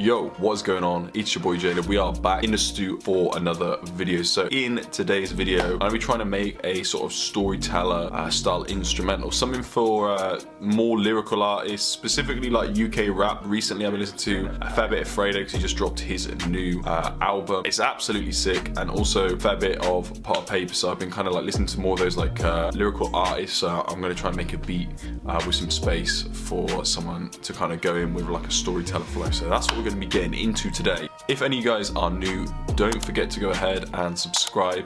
Yo, what's going on? It's your boy Jada. We are back in the stew for another video. So in today's video, I'm gonna be trying to make a sort of storyteller style instrumental, something for more lyrical artists, specifically like UK rap. Recently I've been listening to a fair bit of Fredo because he just dropped his new album. It's absolutely sick, and also a fair bit of part of Payper. So I've been kind of like listening to more of those like lyrical artists. I'm gonna try and make a beat with some space for someone to kind of go in with like a storyteller flow. So that's what we're going to be getting into today. If any of you guys are new, don't forget to go ahead and subscribe,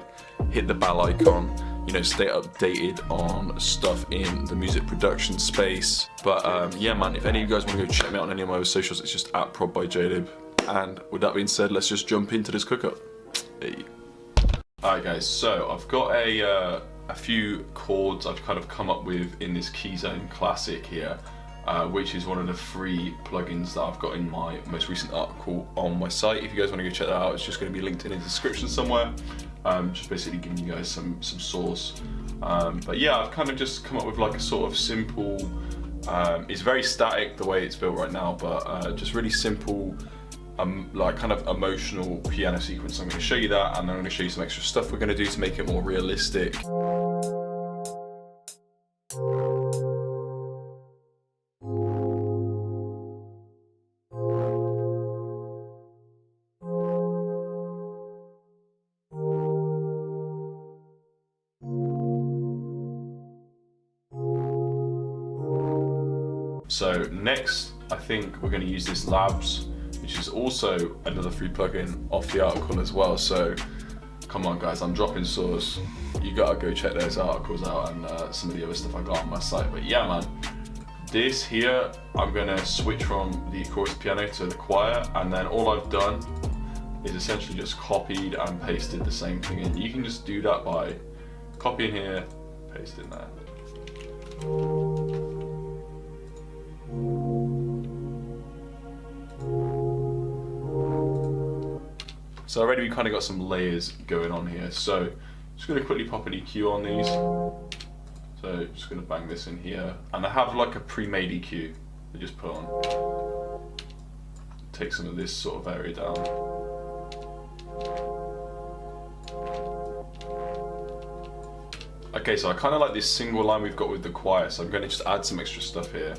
hit the bell icon, you know, stay updated on stuff in the music production space. But yeah man, if any of you guys want to go check me out on any of my other socials, it's just at prod by Jadib. And with that being said, let's just jump into this cook up. Hey. Alright guys, so I've got a few chords I've kind of come up with in this Keyzone Classic here. Which is one of the free plugins that I've got in my most recent article on my site. If you guys want to go check that out, it's just going to be linked in the description somewhere. Just basically giving you guys some source. But yeah, I've kind of just come up with like a sort of simple, it's very static the way it's built right now, but just really simple, like kind of emotional piano sequence. I'm going to show you that, and then I'm going to show you some extra stuff we're going to do to make it more realistic. So next, I think we're going to use this Labs, which is also another free plugin off the article as well. So come on guys, I'm dropping source. You gotta go check those articles out and some of the other stuff I got on my site. But yeah man, this here, I'm going to switch from the chorus piano to the choir, and then all I've done is essentially just copied and pasted the same thing in. You can just do that by copying here, pasting there. So already we kind of got some layers going on here. So just going to quickly pop an EQ on these. So just going to bang this in here, and I have like a pre-made EQ I just put on. Take some of this sort of area down. Okay, so I kind of like this single line we've got with the choir, so I'm going to just add some extra stuff here.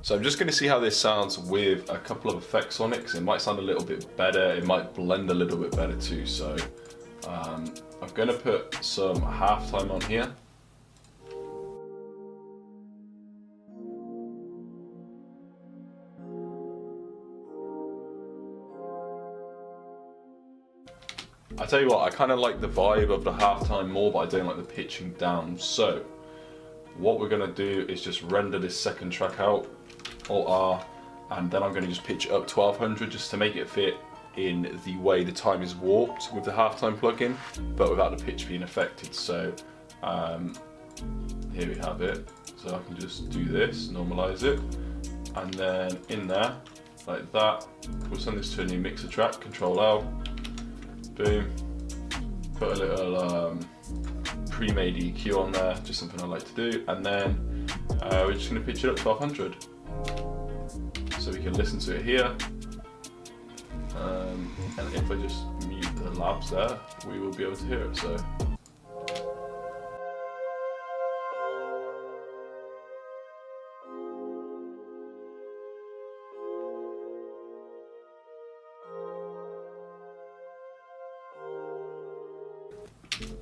So I'm just going to see how this sounds with a couple of effects on it, because it might sound a little bit better, it might blend a little bit better too. So I'm going to put some halftime on here. I tell you what, I kind of like the vibe of the halftime more, but I don't like the pitching down. So what we're going to do is just render this second track out, Alt R, and then I'm going to just pitch it up 1200 just to make it fit in the way the time is warped with the halftime plugin, but without the pitch being affected. So here we have it. So I can just do this, normalize it, and then in there, like that, we'll send this to a new mixer track, Control L, boom, put a little pre-made EQ on there, just something I like to do, and then we're just going to pitch it up 1200. So we can listen to it here, and if I just mute the Labs there, we will be able to hear it. So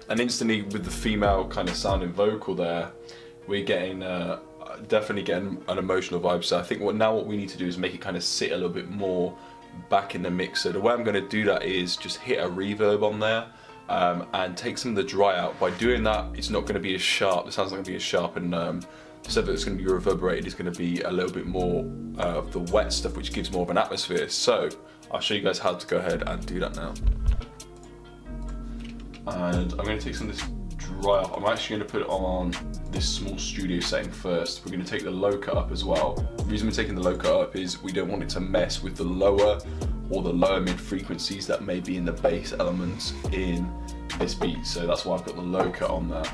and instantly with the female kind of sounding vocal there, we're getting definitely getting an emotional vibe. So I think what we need to do is make it kind of sit a little bit more back in the mix. So the way I'm going to do that is just hit a reverb on there and take some of the dry out. By doing that, it's not going to be as sharp, the sound's not going to be as sharp and instead of it's going to be reverberated, it's going to be a little bit more of the wet stuff, which gives more of an atmosphere. So I'll show you guys how to go ahead and do that now. And I'm going to take some of this dry up. I'm actually going to put it on this small studio setting first. We're going to take the low cut up as well. The reason we're taking the low cut up is we don't want it to mess with the lower or the lower mid frequencies that may be in the bass elements in this beat. So that's why I've got the low cut on there.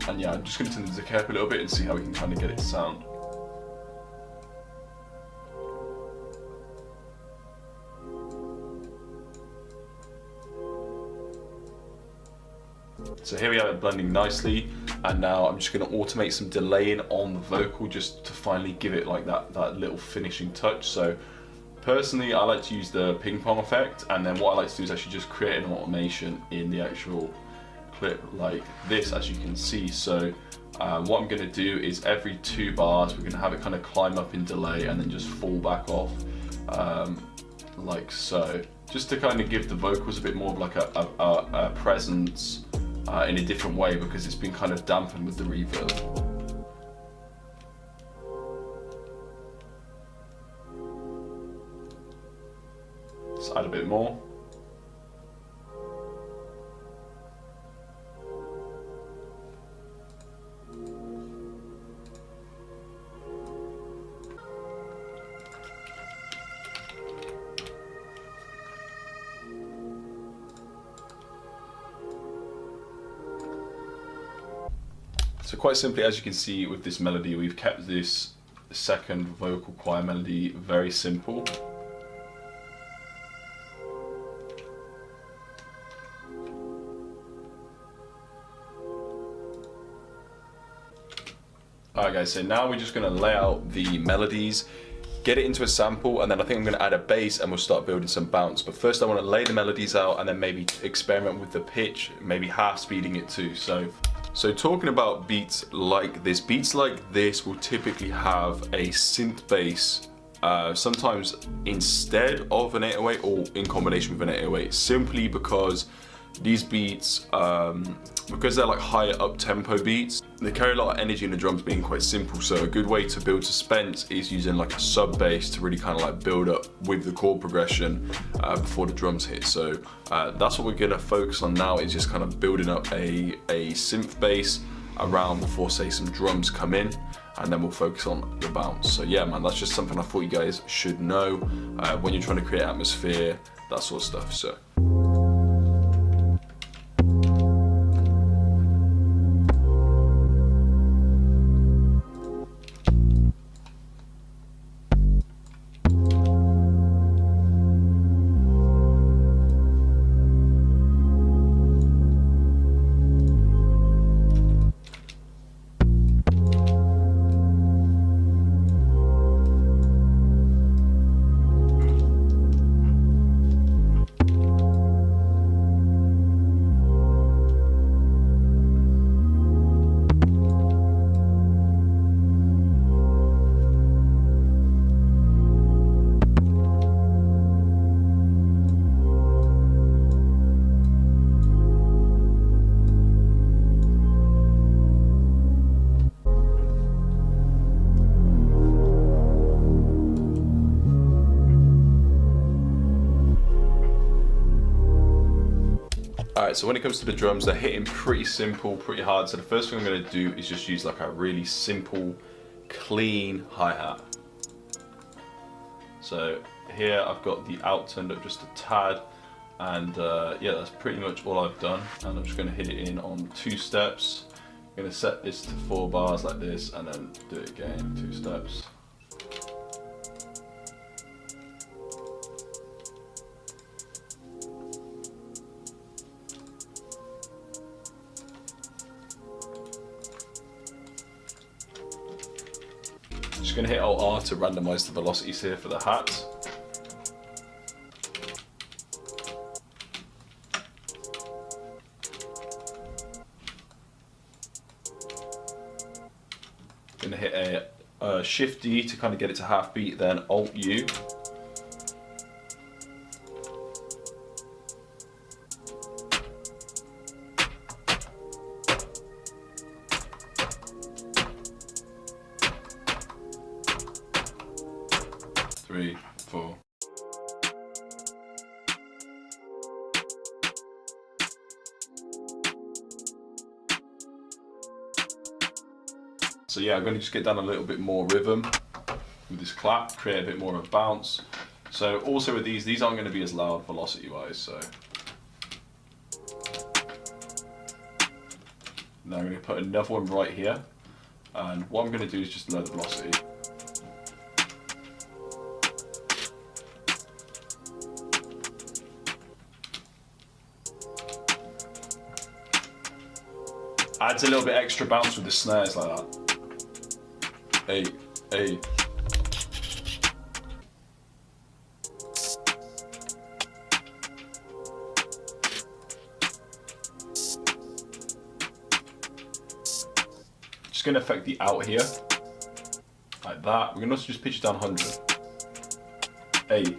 And yeah, I'm just going to turn the decay up a little bit and see how we can kind of get it to sound. So here we have it blending nicely, and now I'm just going to automate some delaying on the vocal just to finally give it like that little finishing touch. So personally, I like to use the ping pong effect, and then what I like to do is actually just create an automation in the actual clip like this, as you can see. So what I'm going to do is every 2 bars we're going to have it kind of climb up in delay and then just fall back off like so, just to kind of give the vocals a bit more of like a presence in a different way, because it's been kind of dampened with the reverb. Let's add a bit more. So quite simply, as you can see with this melody, we've kept this second vocal choir melody very simple. Alright guys, so now we're just going to lay out the melodies, get it into a sample, and then I think I'm going to add a bass and we'll start building some bounce. But first I want to lay the melodies out and then maybe experiment with the pitch, maybe half speeding it too. So talking about beats like this will typically have a synth bass, sometimes instead of an 808 or in combination with an 808, simply because these beats, because they're like higher up tempo beats, they carry a lot of energy in the drums being quite simple. So a good way to build suspense is using like a sub bass to really kind of like build up with the chord progression before the drums hit. So that's what we're gonna focus on now, is just kind of building up a synth bass around before say some drums come in, and then we'll focus on the bounce. So yeah man, that's just something I thought you guys should know when you're trying to create atmosphere, that sort of stuff. So Alright, so when it comes to the drums, they're hitting pretty simple, pretty hard. So the first thing I'm going to do is just use like a really simple, clean hi-hat. So here I've got the out turned up just a tad, and yeah, that's pretty much all I've done. And I'm just going to hit it in on 2 steps. I'm going to set this to 4 bars like this, and then do it again, 2 steps. Just going to hit Alt R to randomize the velocities here for the hat. Going to hit a Shift D to kind of get it to half beat, then Alt U. 3, 4. So yeah, I'm going to just get down a little bit more rhythm with this clap, create a bit more of a bounce. So also with these aren't going to be as loud velocity wise, so. Now I'm going to put another one right here, and what I'm going to do is just lower the velocity. Adds a little bit extra bounce with the snares like that. Hey, hey. Just going to affect the out here, like that. We're going to also just pitch it down 100. Hey.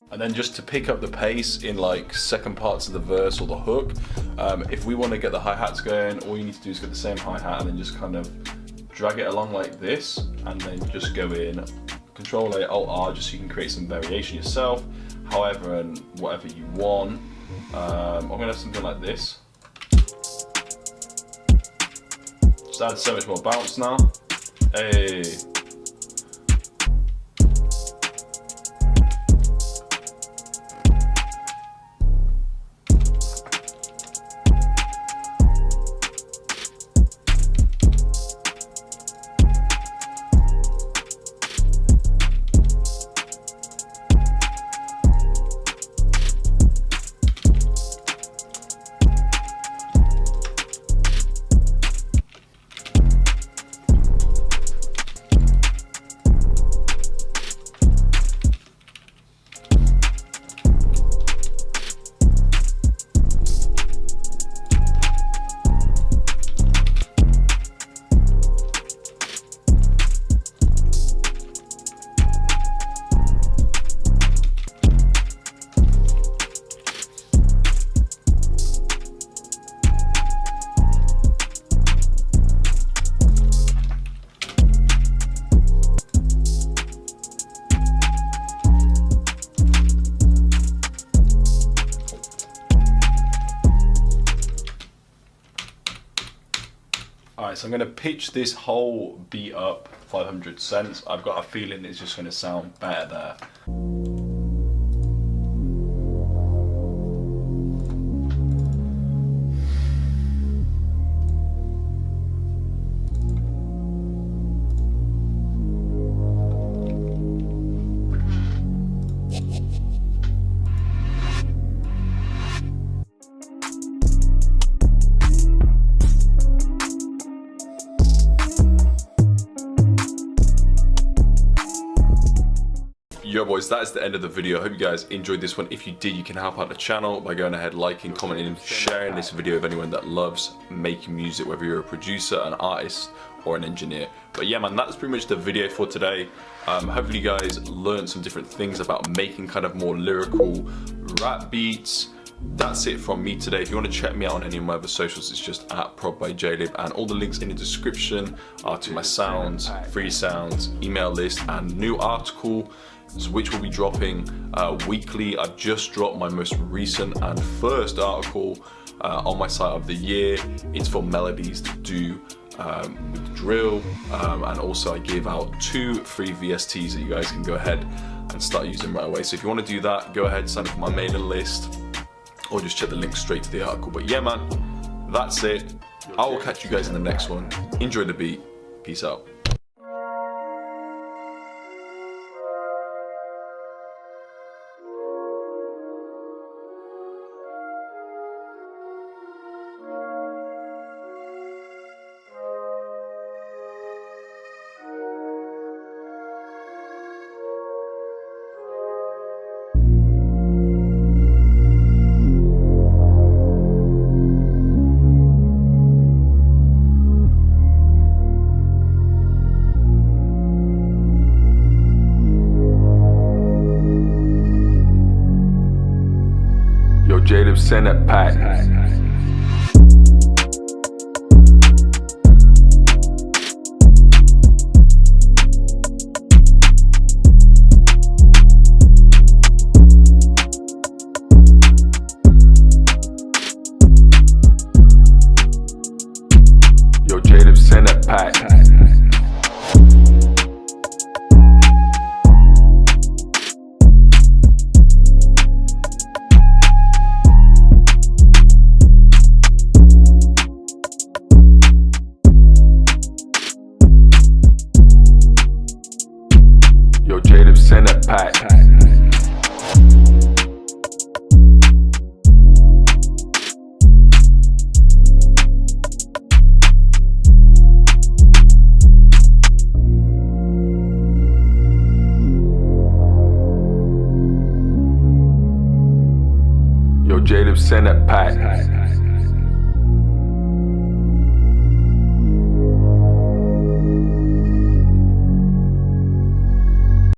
And then just to pick up the pace in like second parts of the verse or the hook, if we want to get the hi-hats going, all you need to do is get the same hi-hat and then just kind of drag it along like this, and then just go in, Control A, Alt R, just so you can create some variation yourself, however and whatever you want. I'm going to have something like this. Just add so much more bounce now. Hey. Alright, so I'm going to pitch this whole beat up 500 cents. I've got a feeling it's just going to sound better there. Yo boys, that is the end of the video. I hope you guys enjoyed this one. If you did, you can help out the channel by going ahead, liking, commenting, and sharing this video with anyone that loves making music, whether you're a producer, an artist, or an engineer. But yeah man, that's pretty much the video for today. Hopefully you guys learned some different things about making kind of more lyrical rap beats. That's it from me today. If you want to check me out on any of my other socials, it's just at Prod by JLib, and all the links in the description are to my sounds, free sounds, email list, and new article, which will be dropping weekly. I've just dropped my most recent and first article on my site of the year. It's for melodies to do with drill, and also I give out 2 free VSTs that you guys can go ahead and start using right away. So if you want to do that, go ahead, sign up for my mailing list, or just check the link straight to the article. But yeah man, that's it. I will catch you guys in the next one. Enjoy the beat. Peace out. Jadeb, send that pack. Yo, Jadeb, send that pack. Yo, Jadeb, send that pack. Yo, Jadeb, send that pack.